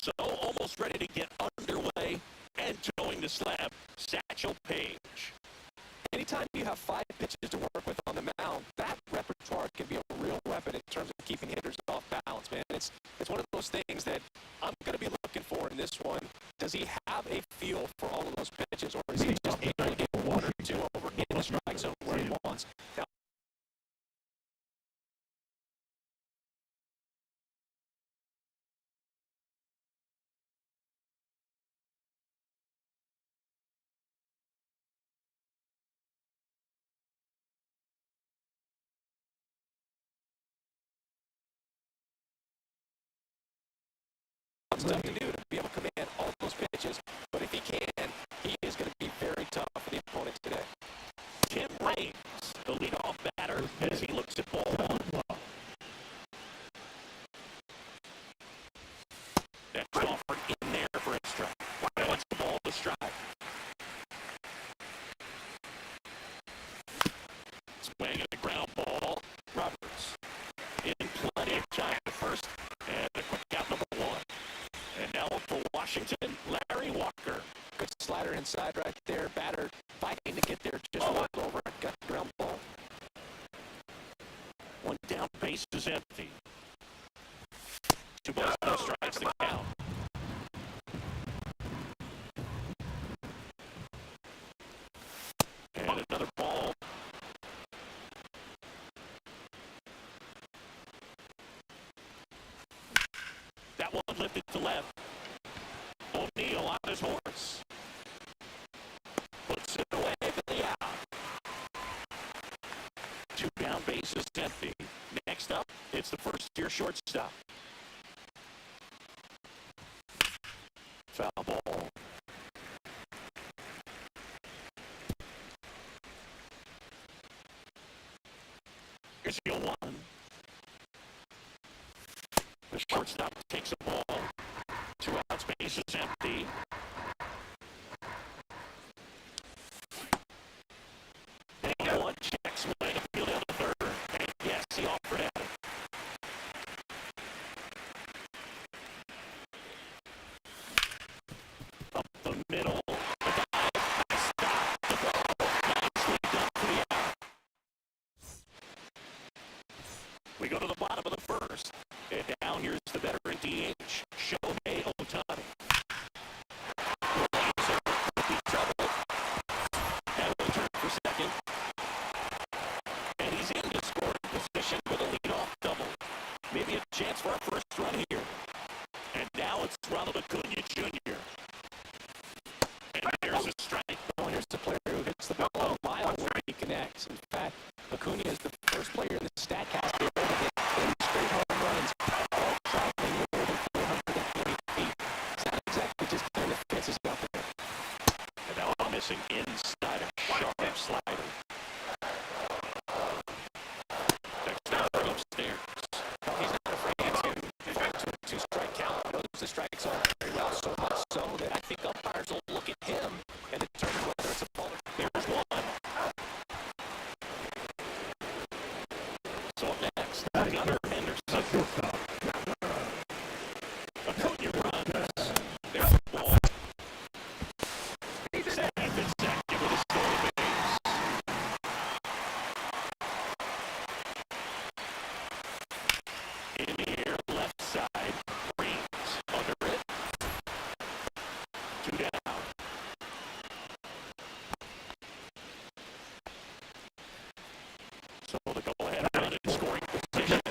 So almost ready to get underway and towing the slab, Satchel Paige. Anytime you have 5 pitches to work with on the mound, that repertoire can be a real weapon in terms of keeping hitters off balance, man. It's one of those things that I'm going to be looking for in this one. Does he have a feel for all of those pitches, or is he just able to get 1 or 2 over in the strike zone where he wants? Now, it's tough to do to be able to command all those pitches, but if he can, he is going to be very tough for the opponent today. Tim Raines, the leadoff batter, as he looks at ball 1. That's offered in there for a strike. That's the ball to strike. Swing at the ground ball. Roberts in plenty of time at first, and a quick out number 1. And now for Washington, Larry Walker. Good slider inside right there. Batter fighting to get there. Just walked over and got the ground ball. 1 down, base is empty. 2 balls, no strikes to count. And another ball. That one lifted to left. O'Neill on his horse. Puts it away for the out. 2 down, base is empty. Next up, it's the first-year shortstop. Foul ball. Here's GL1. The shortstop takes a ball. 2 outs, base is empty. And 1 check swing, appeal down the 3rd. And yes, he offered at it. Up the middle. The dive. Stop the ball. Nicely done for the out. We go to the bottom of the 1st. And down here's the veteran DH, Shohei Ohtani. And will turn for second. And he's in the scoring position with a leadoff double. Maybe a chance for a first run here. And now it's Ronald Acuna Jr. And there's a strike. Oh, here's the player who hits the ball a mile where he connects. In fact, Acuna is the first player in the StatCast to ever hit 30 straight home runs, all traveling more than 420 feet. It's not exactly just clearing the fences out there. And now I'm missing inside a sharp slider. Next down upstairs. He's not afraid to fall to a 2-strike count. He knows the strikes are very well, so much so that I think umpires will look at him and determine whether it's a ball. There's 1. So up next, Gunnar Henderson. Acuna runs. There's the ball. Safe and second with a stolen base. In the air, left side. Raines under it. 2 down. So the go-ahead run in scoring position.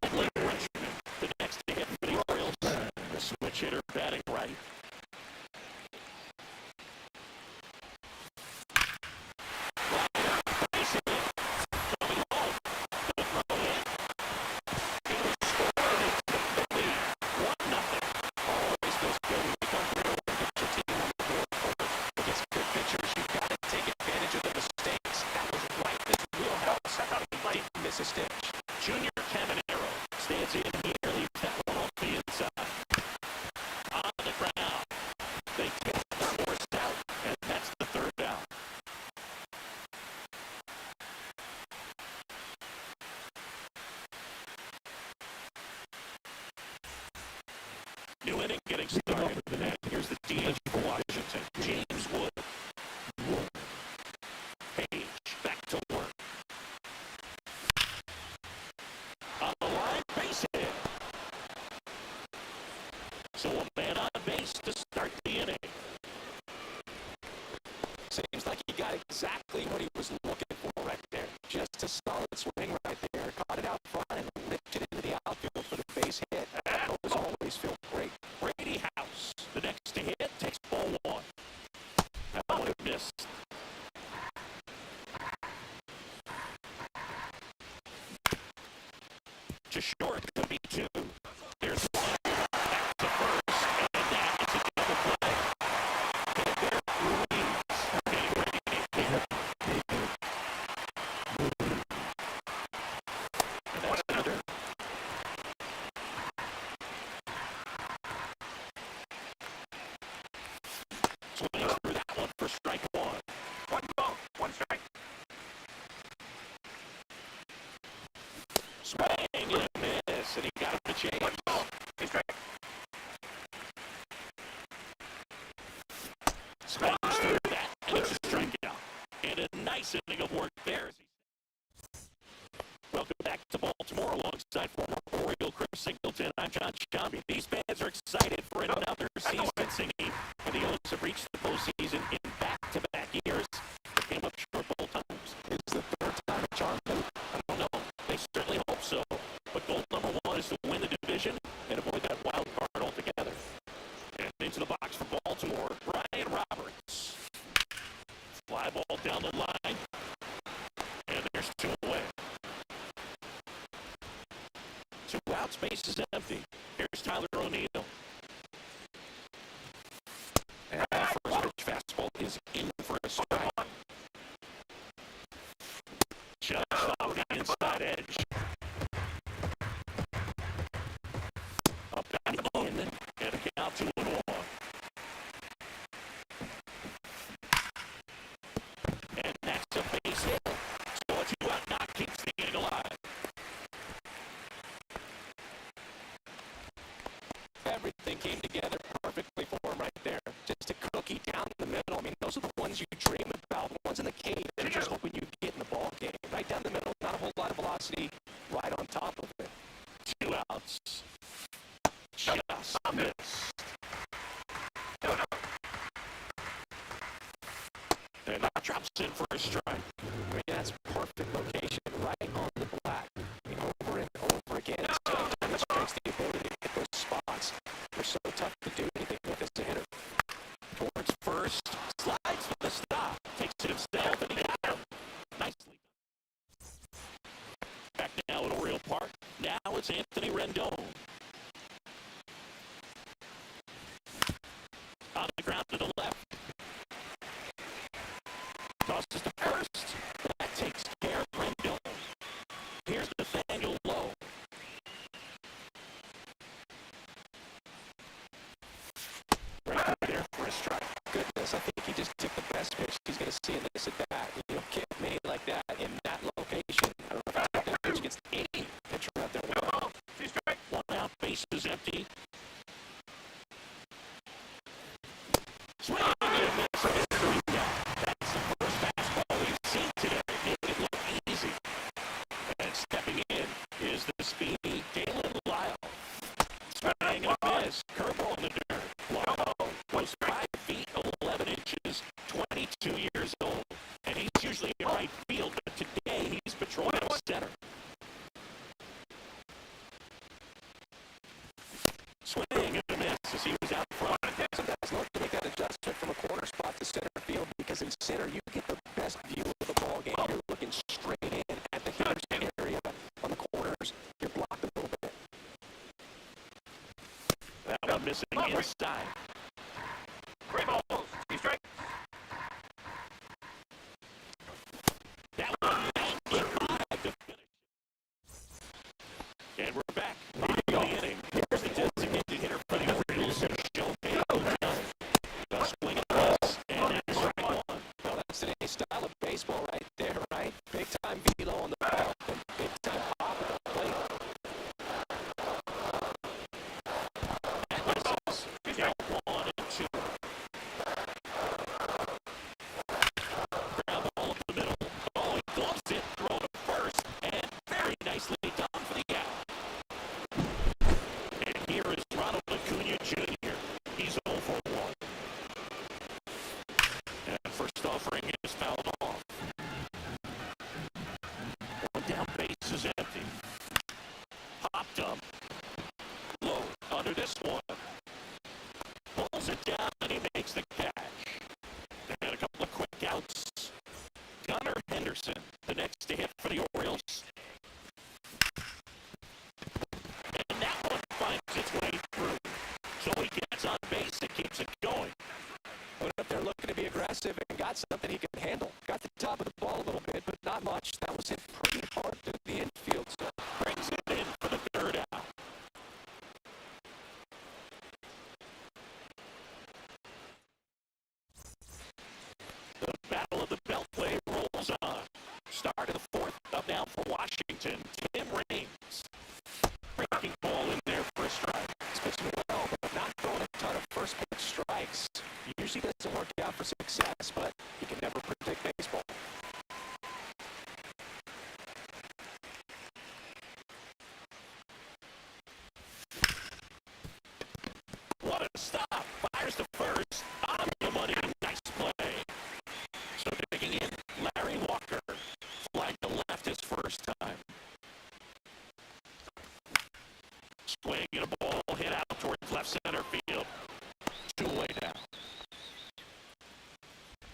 Adley Richmond, the next to hit for the Orioles. The switch hitter batting right. Liner, facing it. Coming home. The throw in. He was scored. It's the lead. 1-0. Always feels good when you come through and get your team on the board first. Against good pitchers, you've got to take advantage of the mistakes. That was right in his wheelhouse. Didn't miss a stitch. Junior Caminero stands in here, leaves that one off the inside. On the ground. Swings through that one for strike one. One ball, one strike. Swing and a miss, and he got him to change. One ball, two strike. Swings through that, and it's a strikeout. And a nice inning of work there. Welcome back to Baltimore alongside former Oriole Chris Singleton. I'm John Shambi. These fans are excited for another season singing, and the O's have reached the postseason in back-to-back years. They came up short both times. Is the third time a charm? I don't know. They certainly hope so. But goal number one is to win the division and avoid that wild card altogether. And into the box for Baltimore, Brian Roberts. Fly ball down the line. And there's two away. Two out, space is empty. Here's Tyler O'Neill. And first pitch fastball is in for a strike. Just off the inside edge. Up and in, and a count 2-1. And that's a base hit. So a two-out knock keeps the inning alive. Everything came together perfectly for him right there. Just a cookie down the middle. I mean, those are the ones you dream about, the ones in the cave that are just hoping you get in the ball game. Right down the middle, not a whole lot of velocity, right on top of it. Two outs. Just missed. And that drops in for a strike. I mean, that's perfect location, right on the black. I mean, over and over again, it's demonstrates the ability to hit those spots. They're so tough to do anything with as a hitter. Towards first, slides for the stop, takes it himself, and he got him. Nicely done. Back now at Oriole Park. Now it's Anthony Rendon. On the ground to the left. Tosses to first. That takes care of Rendon. Here's Nathaniel Lowe. Right there for a strike. Goodness, I think he just took the best pitch he's going to see in this at bat. You know, kick made like that in that location. I don't know if that pitch gets any pitcher out there. One ball, two strike. One out, base is empty. Swing and a miss for his 3-out. That's the first fastball we've seen today. Made it look easy. And stepping in is the speedy Galen Lyle. Swing and a miss. Curveball in the dirt. Lyle was 5 feet 11 inches, 22 years old. And he's usually in right field, but today he's patrolling center. Swing and a miss as he was out front. Sometimes look to make that adjustment from a corner spot to center field, because in center you get the best view of the ball game. You're looking straight in at the hitter's area. On the corners, you're blocked a little bit. That one missing inside. 3 balls, 2 strike. That one 95 to finish. And we're back. Bottom of the inning. Here's the designated hitter for the Orioles. Show the swing and a miss. And that's strike one. Well, that's today's style of baseball right there, right? Big time velo on the ball and big time pop at the plate. That misses. Count 1 and 2. Ground ball up the middle. Oh, he gloves it. Throw to first. And very nicely done for the out. And here is Ronald Acuna Jr. He's 0 for 1. And first offering is fouled off. One down, base is empty. Popped up. Low under this one. Pulls it down and he makes the catch. And a couple of quick outs. Gunnar Henderson, the next to hit for the Orioles. And that one finds its way through. So he gets on base and keeps it going. Went up there looking to be aggressive and got something he could handle. Got the top of the ball a little bit, but not much. That was hit pretty hard to the infield. So Brings it in for the 3rd out. usually doesn't work out for success, but you can never predict baseball. What a stop! Fires to first. On the money. Nice play. So digging in, Larry Walker. Flag to left his first time. Swing and a ball hit out towards left center field. Two-way now.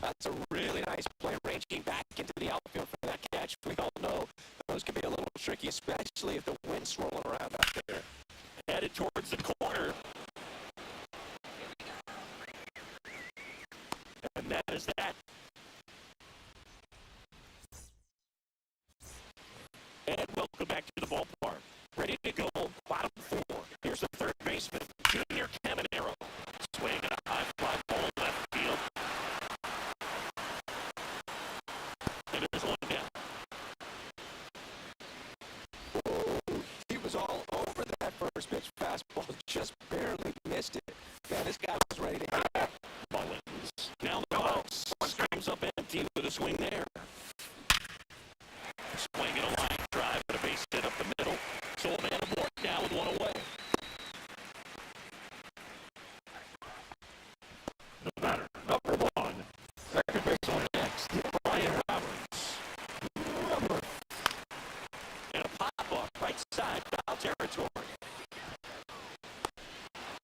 That's a really nice play, ranging back into the outfield for that catch. We all know those can be a little tricky, especially if the wind's swirling around out there. Headed towards the corner. And that is that. And welcome back to the ballpark. Ready to go, bottom four. Here's the third baseman, Junior Caminero. Swing at a high fly ball left field. And there's one down. He was all over that first pitch fastball, just barely missed it. Man, this guy was ready to hit. Mullins. Now the box. Comes up empty with a swing there. Swing and a line drive and a base hit up the middle. So a man aboard now with one away. The batter, number one. Second base on next, Brian Roberts. And a pop-up right side, foul territory.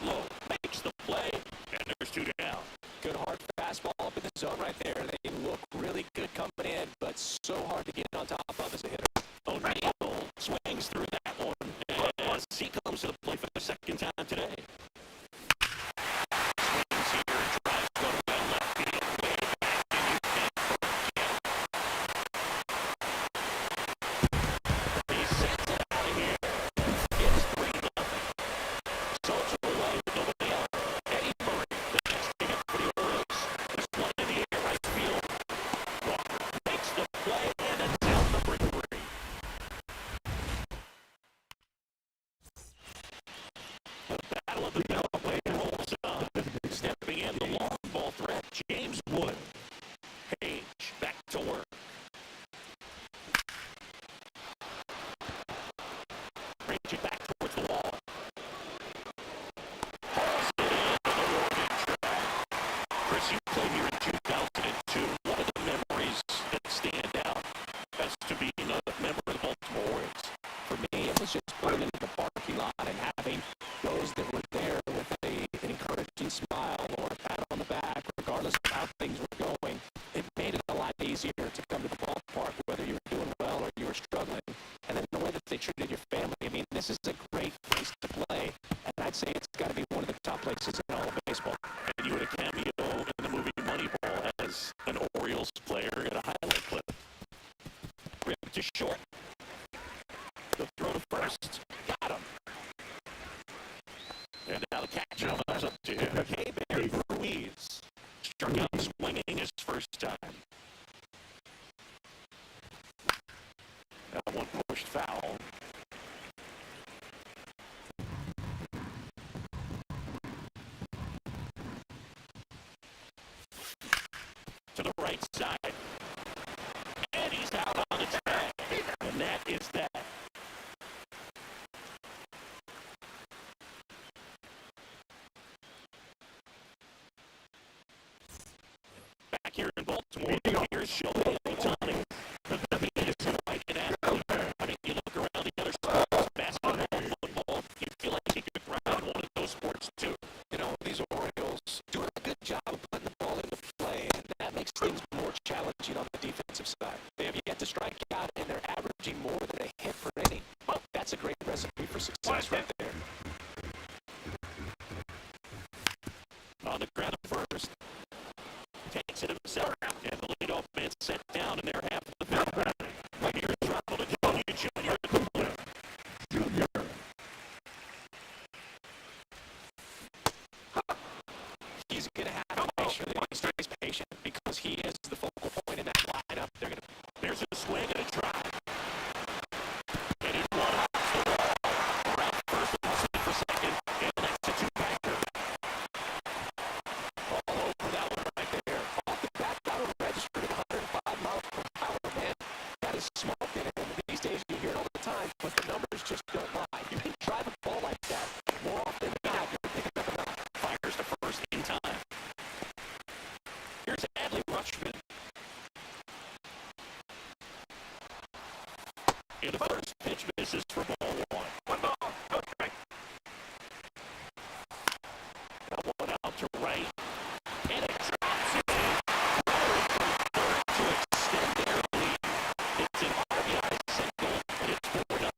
Low makes the play, and there's two down. Good hard fastball up in the zone right there. They look really good coming in, but so hard to get on top of as a hitter. O'Neal swings through that one as he comes to the plate for the second time today. Swings here, drives go to well left field, way back, and you can't forget. He sends it out of here. It's 3-0. Soto away with nobody out. Eddie Murray, the next thing up for the Orioles. There's one in the air, right field. Walker makes the play, and it's out number 3. The battle of the Beltway rolls on. Stepping in the long ball threat, James Wood. Page back to work. Range it back towards the wall. Hauls it in on the warning track. Chris, you played here in 2002. One of the memories that stand out as to being a member of the Baltimore Orioles. For me, it was just pulling into the parking lot and having those that were there with an encouraging smile or a pat on the back, regardless of how things were going. It made it a lot easier to come to the ballpark, whether you were doing well or you were struggling. And then the way that they treated your family, I mean, this is a great place to play, and I'd say it's got to be one of the top places in all of baseball. And you had a cameo in the movie Moneyball as an Orioles player in a highlight clip. Rip to short. The throw to first. Got him. And now the catch comes up to him. Hey, Barry Ruiz. Struck out swinging his first time. That one pushed foul. To the right side. And he's out on the tag. And that is that. Back here in Baltimore, here's Shohei Ohtani. I mean, it's quite an athlete. I mean, you look around the other sports, basketball, football, you feel like he could ride one of those sports too. You know, these Orioles do a good job of putting the ball into play, and that makes things more challenging on the defensive side. They have yet to strike out, and they're averaging more than a hit per inning. Well, that's a great recipe for success right there. On the ground first. Takes it himself, and the leadoff man set down in their half of the field. Here's Ronald Acuna Jr. at the plate. Junior. He's going to have to make sure that he stays patient because he is the focal point in that lineup. There's a swing and a drive. And he one off the wall. Around first and for second, and that's a two-bagger. All over that. And the first pitch misses for ball one. One ball, no strike. That one out to right. And it drops it. Runners from third to extend their lead. It's an RBI single, and it's 4-0.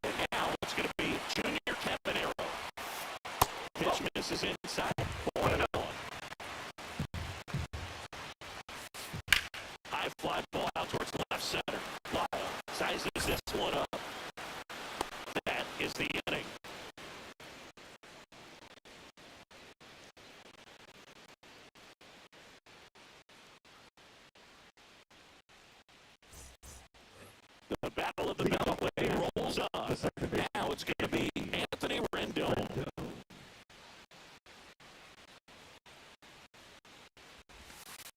And now it's going to be Junior Cabanero. Pitch misses inside. 1-0. High fly ball out towards left center. Lyle sizes this one up. That is the inning. The battle of the Beltway rolls on. Now it's going to be Anthony Rendon.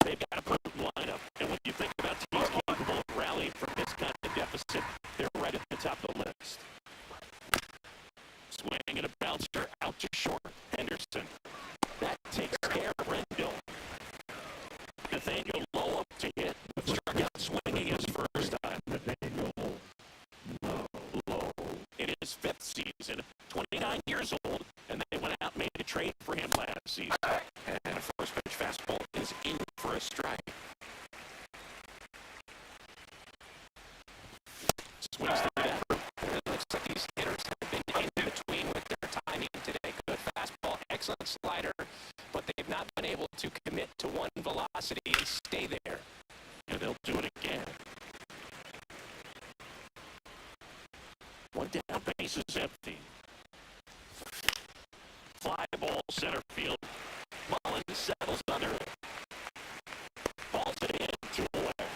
They've got a potent lineup, and when you think about teams capable of rallying from this kind of deficit, they're right at the top of the list. Swing and a bouncer out to short. Henderson. That takes care of Rendon. Nathaniel Lowe up to hit, but struck out swinging his first time. Nathaniel Lowe in his fifth season, 29 years old, and they went out and made a trade for him last season. And a first pitch fastball is in for a strike. Swings to that. It looks like these hitters have been in between with their timing today. Good fastball, excellent slider, but they've not been able to commit to one velocity and stay there. And they'll do it again. One down, base is empty. Fly ball center field. Mullins settles under it. Balls it in, 2 away.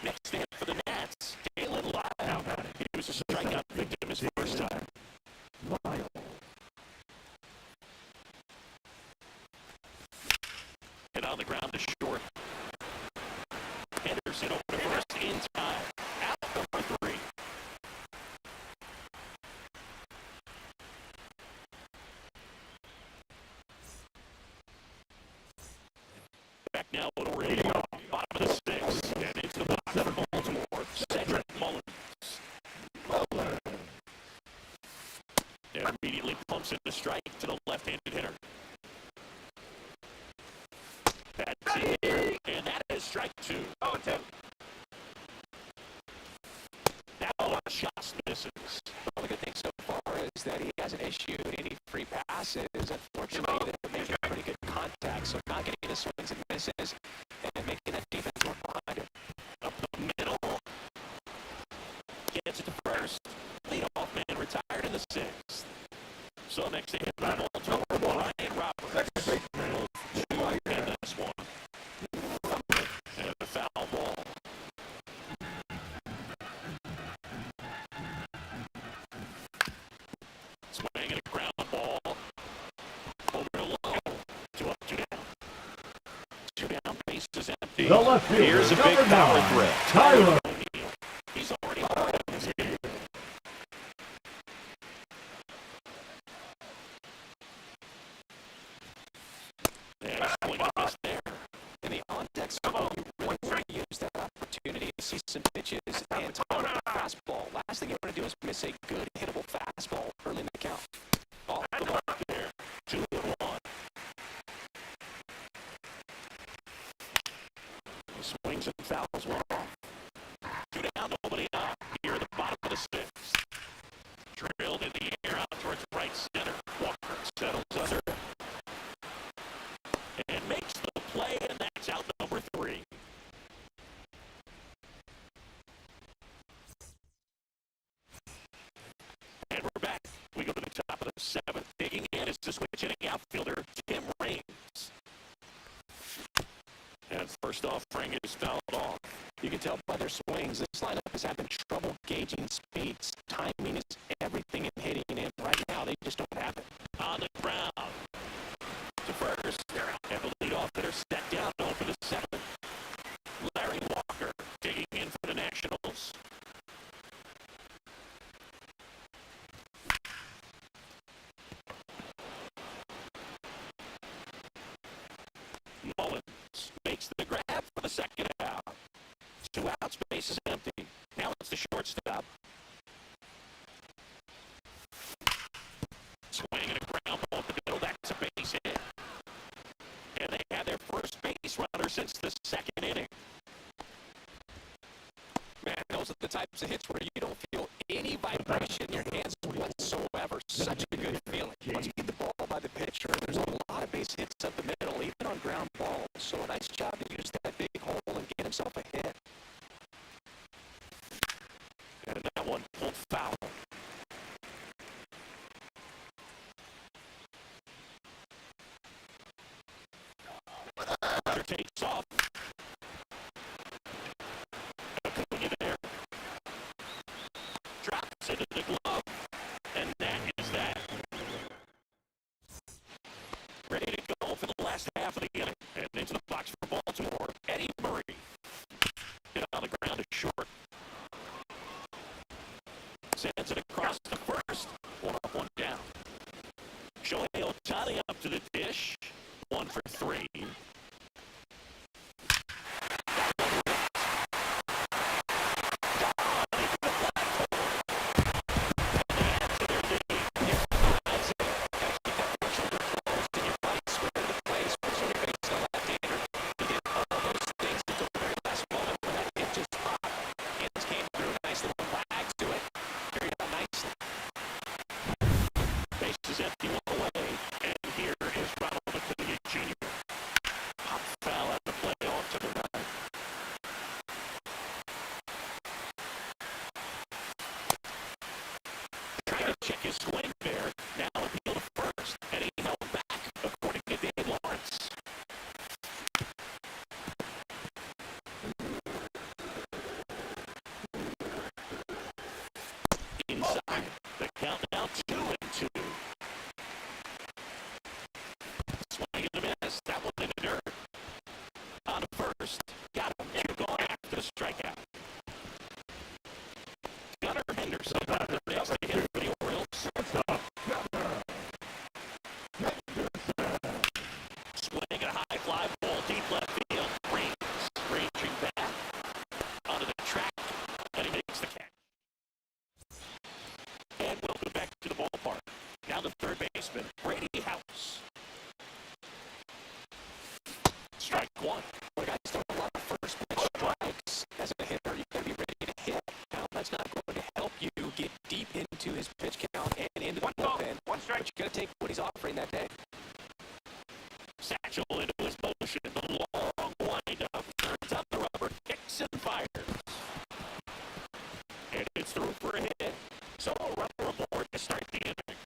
Next stand for the Nats, Galen Lyle. He was a strikeout victim his first time. Lyle. Hit on the ground to short. Henderson over to first in time. Out number 3. Back now, little radio. Bottom of the 6th. And it's the box for Baltimore. Cedric Mullins. And immediately pumps in a strike to the left-handed hitter. That's it. And that is strike 2. 0-2. Now shots misses. Well, the good thing so far is that he hasn't issued any free passes. Unfortunately, they're making pretty good contact, so not getting the swings and misses and making that defense work behind him. Up the middle. Gets it to first. Leadoff man retired in the 6th. So next they hit by Baltimore, Ryan Roberts. In this one. And a foul ball. Swing and a ground ball. Over to Lowe. 2 up, 2 down. 2 down, base is empty. Here's a big power threat. Tyler O'Neill. He's already hard on his head. And swing and miss there. In the on-deck spot, you really want to use that opportunity to see some pitches and time a fastball. Last thing you want to do is miss a good hittable fastball early in the count. Off the mark there. 2-1. Swings and fouls one off. 2 down, nobody out. Here at the bottom of the 6th. Drilled in the air out towards right center. Walker settles under and makes the play, and that's out number 3. And we're back. We go to the top of the 7th. Digging in is the switch hitting outfielder, Tim Raines. And first offering is fouled off. You can tell by their swings, this lineup is having trouble gauging speeds. Timing is everything in hitting, and right now they just don't have it. On the ground. To first. And the leadoff hitter set down to open the 7th. Larry Walker digging in for the Nationals. Mullins makes the grab for the second out. 2 outs, bases runner since the second inning. Man, those are the types of hits where you don't feel any vibration in your hands whatsoever. Such a good feeling. Once you get the ball by the pitcher, there's a lot of base hits up the middle, even on ground balls. So a nice job to use that big hole and get himself a hit. And that one pulled foul. Pitcher takes off. Acuna there. Drops into the glove. And that is that. Ready to go for the last half of the inning. And into the box for Baltimore. Eddie Murray. Hit on the ground is short. Sends it across the first. One up, one down. Shohei Ohtani up to the dish. 1 for 3. Bases empty, one away, and here is Ronald Acuna Jr. Pop foul at the play off to the right. Trying to check his swing there. Now appeal to first, and he held back, according to Dave Lawrence. Inside, the count now 2-2. Swing and a miss. That one in the dirt. On the first. Got him. You're going after the strikeout. Gunnar Henderson up the next to hit for the Orioles. Swing a high fly ball deep left field. Ranging back onto the track, and he makes the catch. And welcome back to the ballpark. Now the third baseman, Brady House. Strike one. Well, guys, throw a lot of first pitch strikes. As a hitter, you got to be ready to hit. Now, that's not going to help you get deep into his pitch count and into the bullpen. One strike. But you got to take what he's offering that day. Satchel into his motion. The long windup. Turns on the rubber. Kicks and fires. And it's through for a hit. So a runner aboard to start the inning.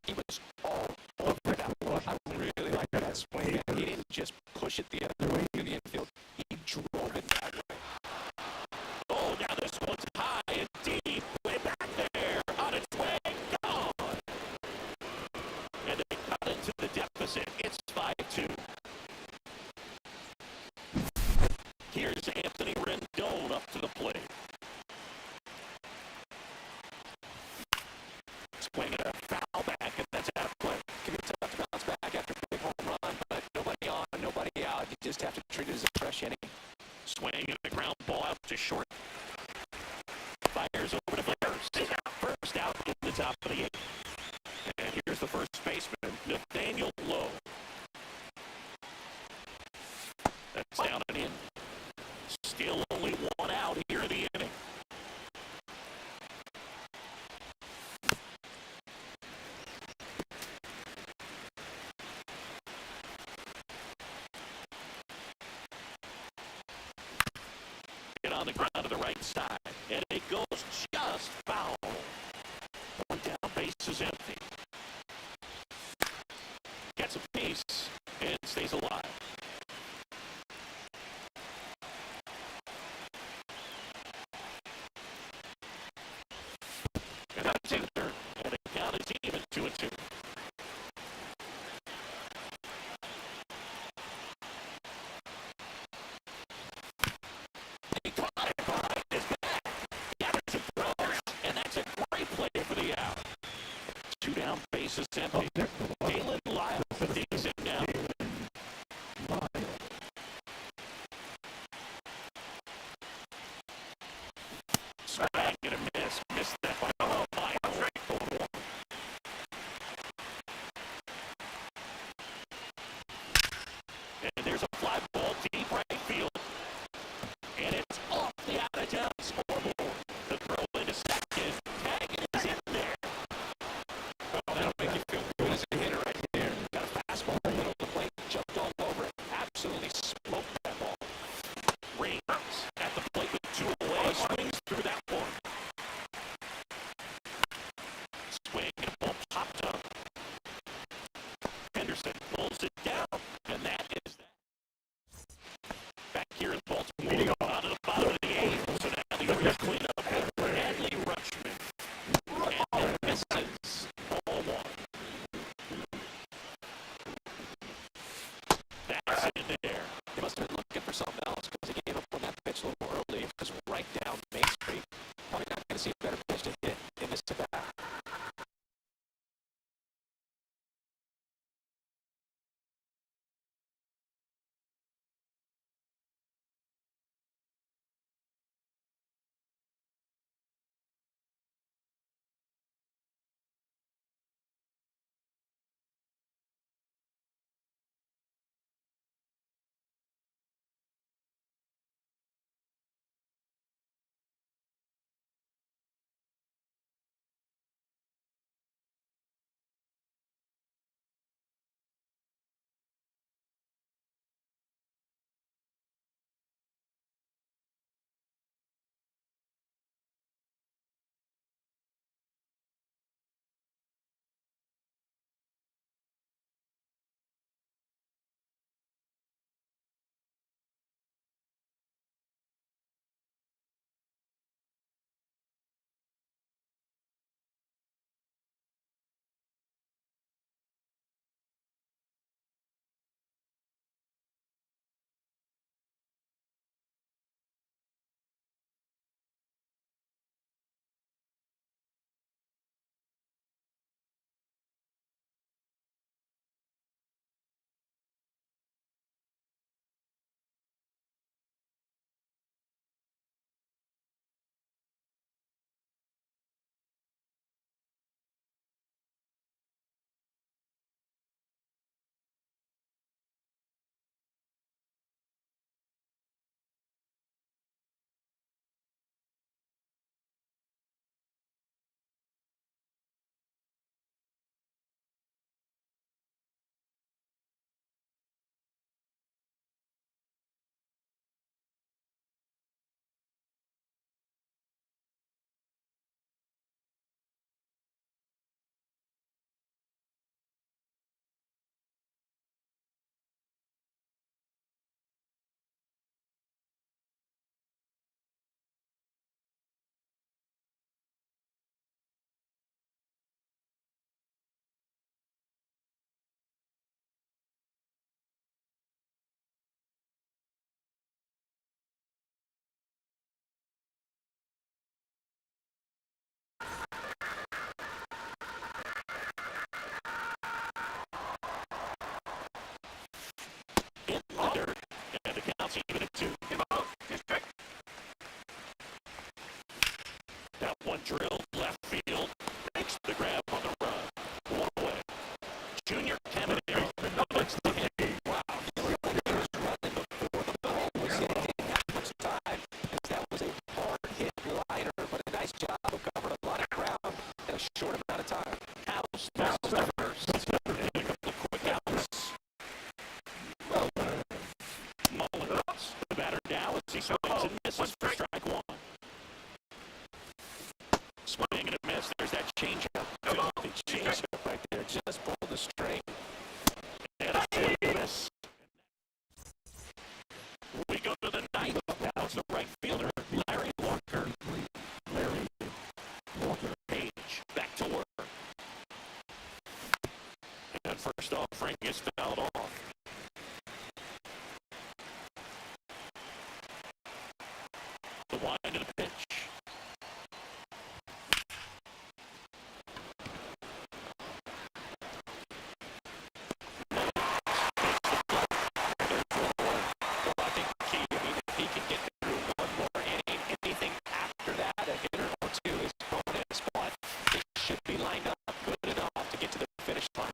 He was all over that one. I really like that swing. He didn't just push it the other way to the infield. He drove it that way. Oh, now this one's high and deep. Way back there. On its way. Gone. And they cut into the deficit. It's 5-2. Here's Anthony Rendon up to the plate. Swinging a foul back, and that's out of play. Can be tough to bounce back after a big home run, but nobody on, nobody out. You just have to treat it as a fresh inning. Swing and a ground ball out to short. Fires over to first. First out in the top of the eighth. And here's the first baseman, Nathaniel Lowe. That's down and in. Still only one out here in the inning. Get on the ground to the right side, and it goes just foul. One down, base is empty. Gets a piece and stays alive. And that's in there, and the count is even 2-2. He caught it behind his back. Gathers and throws, and that's a great play for the out. 2 down, bases empty. Galen Lyle digs him down. Swing and a miss. Missed that by Lyle. Strike 1. And there's a fly ball deep right field. And it's off the out-of-town scoreboard. The throw into second. Tag is in there. Oh, that'll make you feel good as a hitter right there. Got a fastball in the middle of the plate, jumped all over it. Absolutely smoked that ball. Rings at the plate with two away. Swings through that one. Swing and a ball popped up. Henderson pulls it down. And that is that. Back here in Baltimore. On to the bottom of the eighth. So now the Orioles clean up. Bradley Rutschman. And it misses. Ball one. That's in there. He must have been looking for something else because he gave up on that pitch a little early. It was right down Main Street. Probably not going to see a better pitch to hit in this at-bat. In the dirt. And the count's even at two. That one drilled left field. Makes the grab on the run. One away. Junior Caminero makes the hit. Wow. He was running before the ball was hit. Didn't have much time as that was a hard hit liner, but a nice job of covering a lot of ground in a short amount of time. House passes the first. And a couple of quick outs. Mullins, the batter now as he swings and misses for strike one. Swing and a miss. There's that changeup. Filthy changeup right there. Just pulled the string. And a swing and a miss. We go to the ninth. Now it's the right fielder, Larry Walker. Page back to work. And first off, Frank gets fouled off. The wind of the pitch. Well, I think key, if he can get through one more inning, anything after that, a hitter or two is bonus, but it should be lined up good enough to get to the finish line.